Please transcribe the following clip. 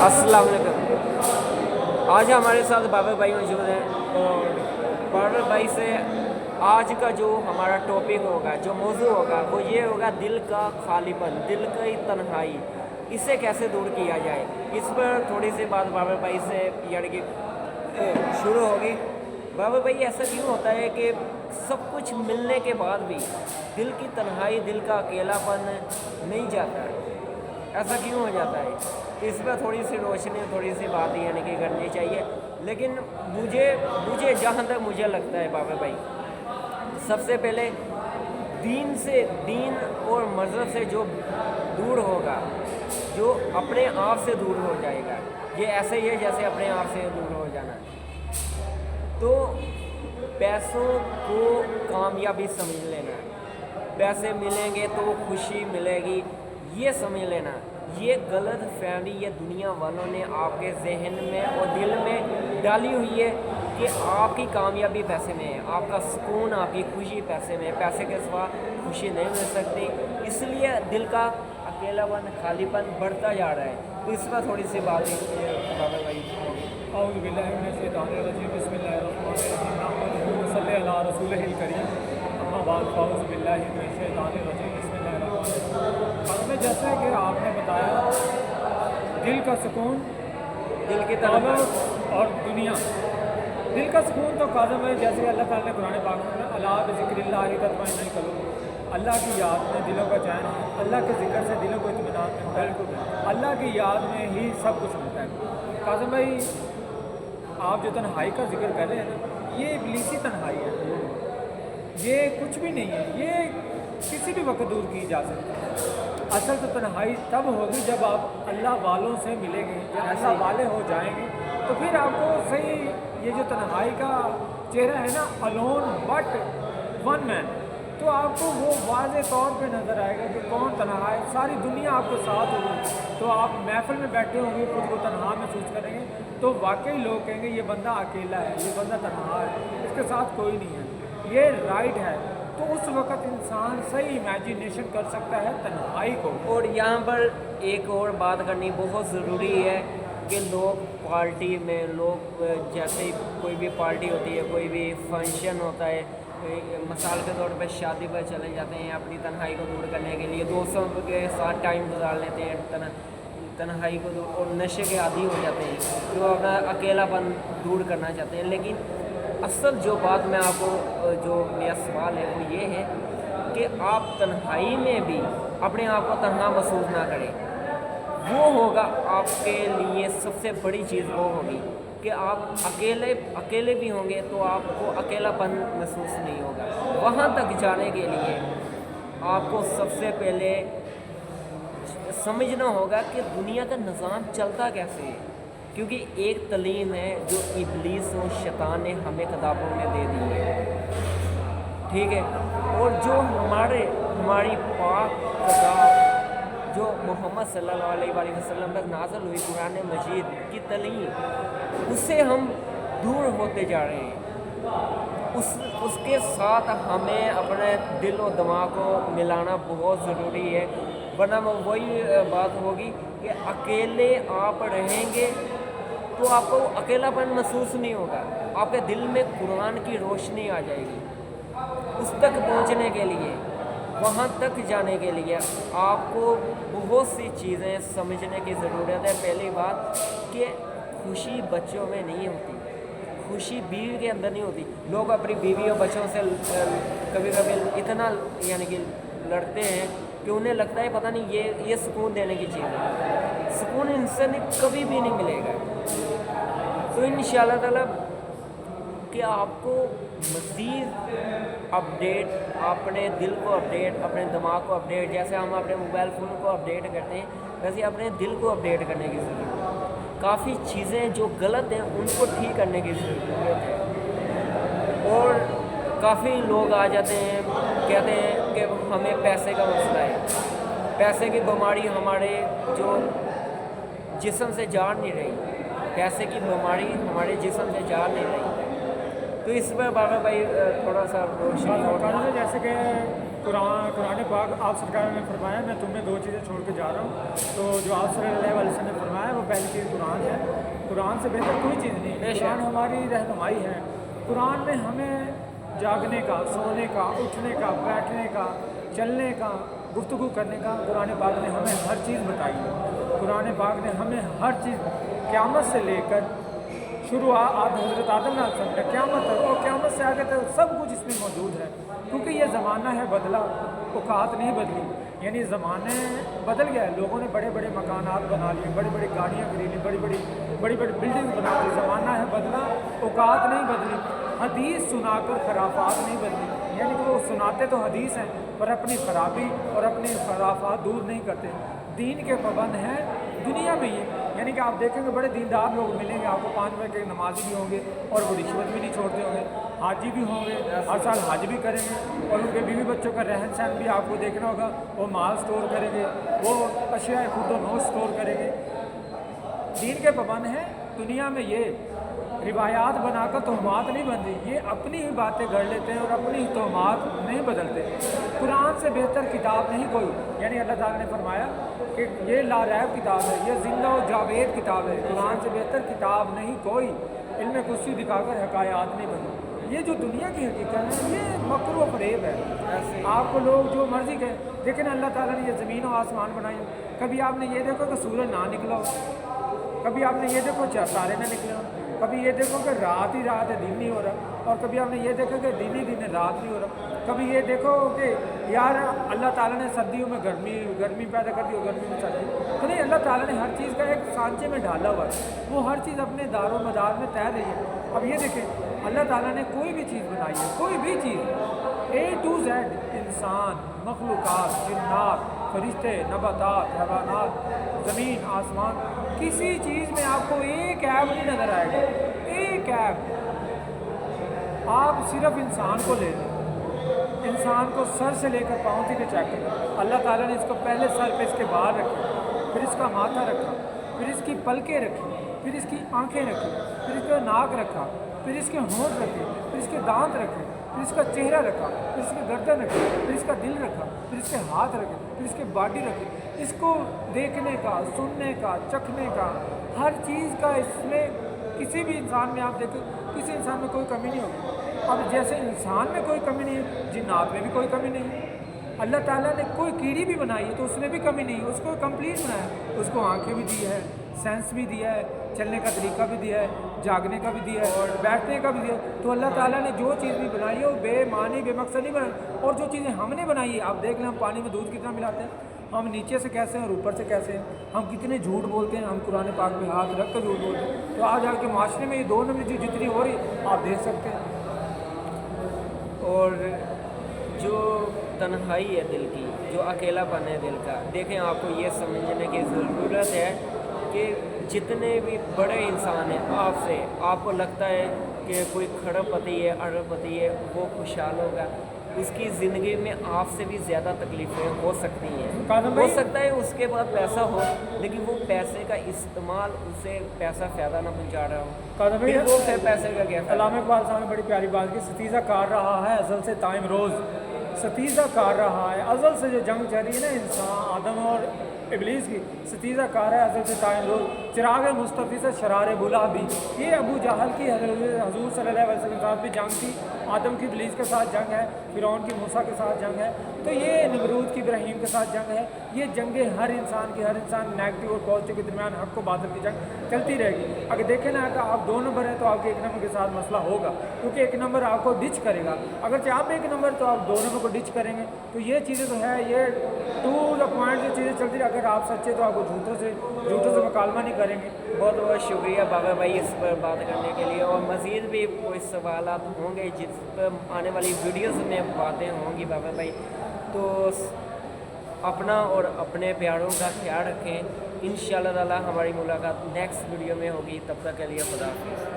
अस्सलाम वालेकुम। आज हमारे साथ बाबर भाई मौजूद हैं और बाबर भाई से आज का जो हमारा टॉपिक होगा, जो मौजू होगा, वो ये होगा दिल का खालीपन, दिल की तन्हाई, इसे कैसे दूर किया जाए। इस पर थोड़ी सी बात बाबर भाई से यानी कि शुरू होगी। बाबर भाई, ऐसा क्यों होता है कि सब कुछ मिलने के बाद भी दिल की तन्हाई, दिल का अकेलापन नहीं जाता है? ऐसा क्यों हो जाता है? इस पर थोड़ी सी रोशनी, थोड़ी सी बात यानी कि करनी चाहिए। लेकिन मुझे जहाँ तक मुझे लगता है बाबर भाई, सबसे पहले दीन और मज़हब से जो दूर होगा, जो अपने आप से दूर हो जाएगा, ये ऐसे ही है जैसे अपने आप से दूर हो जाना। तो पैसों को कामयाबी समझ लेना, पैसे मिलेंगे तो खुशी मिलेगी, ये समझ लेना, ये गलत फहमी ये दुनिया वालों ने आपके जहन में और दिल में डाली हुई है कि आपकी कामयाबी पैसे में है, आपका सुकून, आपकी खुशी पैसे में है, पैसे के सिवा खुशी नहीं मिल सकती। इसलिए दिल का अकेलापन, खालीपन बढ़ता जा रहा है। तो इस पर थोड़ी सी बात बाबर भाई। औज़ु बिल्लाहि मिनश शैतानिर रजीम, बिस्मिल्लाहिर्रहमानिर्रहीम, नहमदुहु व सल्ली अला रसूलिहिल करीम, अम्मा बाद, औज़ु बिल्लाहि मिनश शैतानिर रजीम, बिस्मिल्लाहिर्रहमानिर्रहीम। में जैसा कि आपने बताया, दिल का सुकून, दिल की तरफ और दुनिया। दिल का सुकून तो काज़म है, जैसे अल्लाह ताला ने कुरान पाक में अला बिज़िक्रिल्लाहि तत्मइन्नुल क़ुलूब, अल्लाह की याद में दिलों का चैन है, अल्लाह के ज़िक्र से दिलों को इत्मीनान मिलता है, अल्लाह की याद में ही सब कुछ मिलता है। काज़म भाई, आप जो तन्हाई का जिक्र कर रहे हैं ना, ये इब्लीसी तन्हाई है, ये कुछ भी नहीं है, ये किसी भी वक्त दूर की जा सकती है। असल तो तन्हाई तब होगी जब आप अल्लाह वालों से मिलेंगे, जब अल्लाह वाले हो जाएंगे, तो फिर आपको सही ये जो तन्हाई का चेहरा है ना, अलोन बट वन मैन, तो आपको वो वाज़े तौर पे नज़र आएगा कि कौन तन्हा है। सारी दुनिया आपके साथ होगी, तो आप महफिल में बैठे होंगे, खुद को तन्हा महसूस करेंगे, तो वाकई लोग कहेंगे ये बंदा अकेला है, ये बंदा तन्हा है, इसके साथ कोई नहीं है, ये राइट है। तो उस वक़्त इंसान सही इमेजिनेशन कर सकता है तन्हाई को। और यहाँ पर एक और बात करनी बहुत ज़रूरी है कि लोग पार्टी में, लोग जैसे कोई भी पार्टी होती है, कोई भी फंक्शन होता है, मिसाल के तौर पे शादी पर चले जाते हैं, अपनी तन्हाई को दूर करने के लिए दोस्तों के साथ टाइम गुजार लेते हैं, तन्हाई को दूर, और नशे के आदी हो जाते हैं, जो अपना अकेलापन दूर करना चाहते हैं। लेकिन असल जो बात मैं आपको, जो मेरा सवाल है वो ये है कि आप तन्हाई में भी अपने आप को तन्हा महसूस ना करें। वो होगा आपके लिए सबसे बड़ी चीज़, वो होगी कि आप अकेले भी होंगे तो आपको अकेलापन महसूस नहीं होगा। वहाँ तक जाने के लिए आपको सबसे पहले समझना होगा कि दुनिया का निज़ाम चलता कैसे है, क्योंकि एक तलीम है जो इब्लीस और शैतान ने हमें किताबों में दे दी है, ठीक है। और जो हमारी पाक किताब जो मोहम्मद सल्लल्लाहु अलैहि वसल्लम पर नाज़िल हुई, कुरान मजीद की तलीम, उससे हम दूर होते जा रहे हैं। उसके साथ हमें अपने दिल और दिमाग को मिलाना बहुत ज़रूरी है, वरना वही बात होगी कि अकेले आप रहेंगे तो आपको अकेलापन महसूस नहीं होगा, आपके दिल में कुरान की रोशनी आ जाएगी। उस तक पहुंचने के लिए, वहाँ तक जाने के लिए आपको बहुत सी चीज़ें समझने की ज़रूरत है। पहली बात कि खुशी बच्चों में नहीं होती, खुशी बीवी के अंदर नहीं होती। लोग अपनी बीवी और बच्चों से कभी कभी इतना यानी कि लड़ते हैं कि उन्हें लगता है पता नहीं ये सुकून देने की चीज़ है। सुकून इनसे कभी भी नहीं मिलेगा। तो इंशाअल्लाह ताला कि आपको मज़ीद अपडेट, अपने दिल को अपडेट, अपने दिमाग को अपडेट, जैसे हम अपने मोबाइल फ़ोन को अपडेट करते हैं, वैसे अपने दिल को अपडेट करने की ज़रूरत है। काफ़ी चीज़ें जो गलत हैं उनको ठीक करने की ज़रूरत है। और काफ़ी लोग आ जाते हैं, कहते हैं कि हमें पैसे का मसला है, पैसे की बीमारी हमारे जो जिस्म से जा नहीं रही, पैसे की बीमारी हमारे जिस्म से जा नहीं रही। तो इस पर बाबा भाई थोड़ा सा रोशनी होगा। जैसे कि कुरान पाक आप सरकार ने फरमाया, मैं तुम्हें दो चीज़ें छोड़ के जा रहा हूँ, तो जो आप सल्लल्लाहु अलैहि वसल्लम ने फरमाया वो पहली चीज़ कुरान है। कुरान से बेहतर कोई चीज़ नहीं है। कुरान हमारी रहनुमाई है। कुरान में हमें जागने का, सोने का, उठने का, बैठने का, चलने का, गुफ्तगू करने का कुरान पाक ने हमें हर चीज़ बताई है। कुरान पाक ने हमें हर चीज़ क़यामत से लेकर शुरुआत हज़रत आदम से क़यामत तक और क़यामत से आगे तक सब कुछ इसमें मौजूद है। क्योंकि ये ज़माना है बदला, औकात नहीं बदली, यानी ज़माने बदल गया है। लोगों ने बड़े बड़े मकानात बना लिए, बड़ी बड़ी गाड़ियाँ खरीदी, बड़ी बड़ी बिल्डिंग बना ली। ज़माना है बदला, औकात नहीं बदली। हदीस सुनाकर खराफात नहीं बदली, यानी कि वो सुनाते तो हदीस हैं पर अपनी खराबी और अपनी खराफात दूर नहीं करते। दीन के पाबंद हैं दुनिया में ये, यानी कि आप देखेंगे बड़े दीनदार लोग मिलेंगे आपको, 5 वक्त के नमाजी भी होंगे और वो रिश्वत भी नहीं छोड़ते होंगे, हाजी भी होंगे, हर साल हज भी करेंगे और उनके बीवी बच्चों का रहन सहन भी आपको देखना होगा। वो माल स्टोर करेंगे, वो अशिया खुद नोट स्टोर करेंगे। दीन के पाबंद हैं दुनिया में ये रिवायात बनाकर तोहमात नहीं बनती, ये अपनी ही बातें गढ़ लेते हैं और अपनी ही तोहमात नहीं बदलते। कुरान से बेहतर किताब नहीं कोई, यानी अल्लाह ताला ने फरमाया कि ये लारैब किताब है, ये जिंदा और जावेद किताब है। कुरान से बेहतर किताब नहीं कोई, इल्म कुर्सी दिखाकर हकायात नहीं बनी। ये जो दुनिया की हकीकत है ये मकर व फरेब है। ऐसे आपको लोग जो मर्जी कहें, लेकिन अल्लाह ताला ने ये ज़मीन और आसमान बनाई। कभी आपने ये देखो कि सूरज ना निकला हो, कभी आपने ये देखो तारे ना निकले हो, कभी ये देखो कि रात ही रात है दिन नहीं हो रहा, और कभी आपने ये देखा कि दिन ही दिन है रात नहीं हो रहा। कभी ये देखो कि यार अल्लाह ताला ने सर्दियों में गर्मी पैदा कर दी और गर्मी में सर्दी, तो नहीं, अल्लाह ताला ने हर चीज़ का एक सांचे में ढाला हुआ है, वो हर चीज़ अपने दारो मदार में तैर रही है। अब ये देखें अल्लाह ताला ने कोई भी चीज़ बनाई है, कोई भी चीज़ A to Z, इंसान, मखलूक़ात, जिन्नात, फरिश्ते, नबातात, हैवानात, ज़मीन, आसमान, किसी चीज़ में आपको एक ऐब नहीं नज़र आएगा, एक ऐब। आप सिर्फ इंसान को ले लें, इंसान को सर से लेकर पाँव तक चेक करें। अल्लाह ताला ने इसको पहले सर पे इसके बाल रखे, फिर इसका माथा रखा, फिर इसकी पलकें रखी, फिर इसकी आंखें रखी, फिर इसका नाक रखा, फिर इसके होंठ रखे, फिर इसके दांत रखे, फिर इसका चेहरा रखा, फिर इसकी गर्दन रखी, फिर इसका दिल रखा, फिर इसके हाथ रखे, फिर इसके बॉडी रखी। इसको देखने का, सुनने का, चखने का, हर चीज़ का इसमें किसी भी इंसान में आप देखें, किसी इंसान में कोई कमी नहीं होगी। अब जैसे इंसान में कोई कमी नहीं है, जिन्नात में भी कोई कमी नहीं है। अल्लाह ताला ने कोई कीड़ी भी बनाई है तो उसमें भी कमी नहीं है, उसको कंप्लीट बनाया। उसको आंखें भी दी है, सेंस भी दिया है, चलने का तरीका भी दिया है, जागने का भी दिया है और बैठने का भी दिया है। तो अल्लाह ताला ने जो चीज़ भी बनाई है वो बेमानी बेमकसद नहीं बनाई। और जो चीज़ें हमने बनाई है, आप देख लें हम पानी में दूध कितना मिलाते हैं, हम नीचे से कैसे हैं और ऊपर से कैसे हैं, हम कितने झूठ बोलते हैं, हम कुरान पाक में हाथ रख कर झूठ बोलते हैं। तो आज आके माशरे में ये दोनों में जितनी हो रही आप देख सकते हैं। और जो तन्हाई है दिल की, जो अकेलापन है दिल का, देखें आपको ये समझने की ज़रूरत है कि जितने भी बड़े इंसान हैं, आपसे आपको लगता है कि कोई खरबपति है, अरबपति है, वो खुशहाल होगा, उसकी ज़िंदगी में आपसे भी ज़्यादा तकलीफ़ें हो सकती हैं। हो सकता है उसके पास पैसा हो लेकिन वो पैसे का इस्तेमाल उसे पैसा फ़ायदा ना पहुंचा रहा हो, फिर वो फिर पैसे का क्या। अल्लामा इकबाल साहब ने बड़ी प्यारी बात की, सतीज़ा कार रहा है अज़ल से ताइम रोज़, सतीज़ा कार रहा है अज़ल से जो जंग चल रही है ना इंसान आदम और इबलीस की, सतीज़ा कार है अज़ल से ताइम रोज़, चिराग मुस्तफ़ी से शरार बुला भी। ये अबू जहल की हज़ूर सल्लल्लाहु अलैहि वसल्लम साहब भी जंग थी, आदम की इबलीस के साथ जंग है, फ़िरौन की मूसा के साथ जंग है, तो ये नमरूद की इब्राहीम के साथ जंग है। ये जंगें हर इंसान की, हर इंसान नेगेटिव और पॉजिटिव के दरमियान हक़ को बातिल की जंग चलती रहेगी। अगर देखें ना कि आप 2 नंबर हैं तो आपके 1 नंबर के साथ मसला होगा, क्योंकि 1 नंबर आपको डिच करेगा। अगर आप 1 नंबर तो आप 2 नंबर को डिच करेंगे। तो ये चीज़ें तो है, ये टू द पॉइंट जो चीज़ें चलती रही। अगर आप सच्चे तो आपको झूठों से मुकालमा नहीं करेंगे। बहुत बहुत शुक्रिया बाबा भाई इस पर बात करने के लिए, और मज़ीद भी कोई सवाल होंगे जिस पर आने वाली वीडियोस में बातें होंगी बाबा भाई। तो अपना और अपने प्यारों का ख्याल रखें। इंशाअल्लाह ताला हमारी मुलाकात नेक्स्ट वीडियो में होगी, तब तक के लिए खुदा हाफिज़।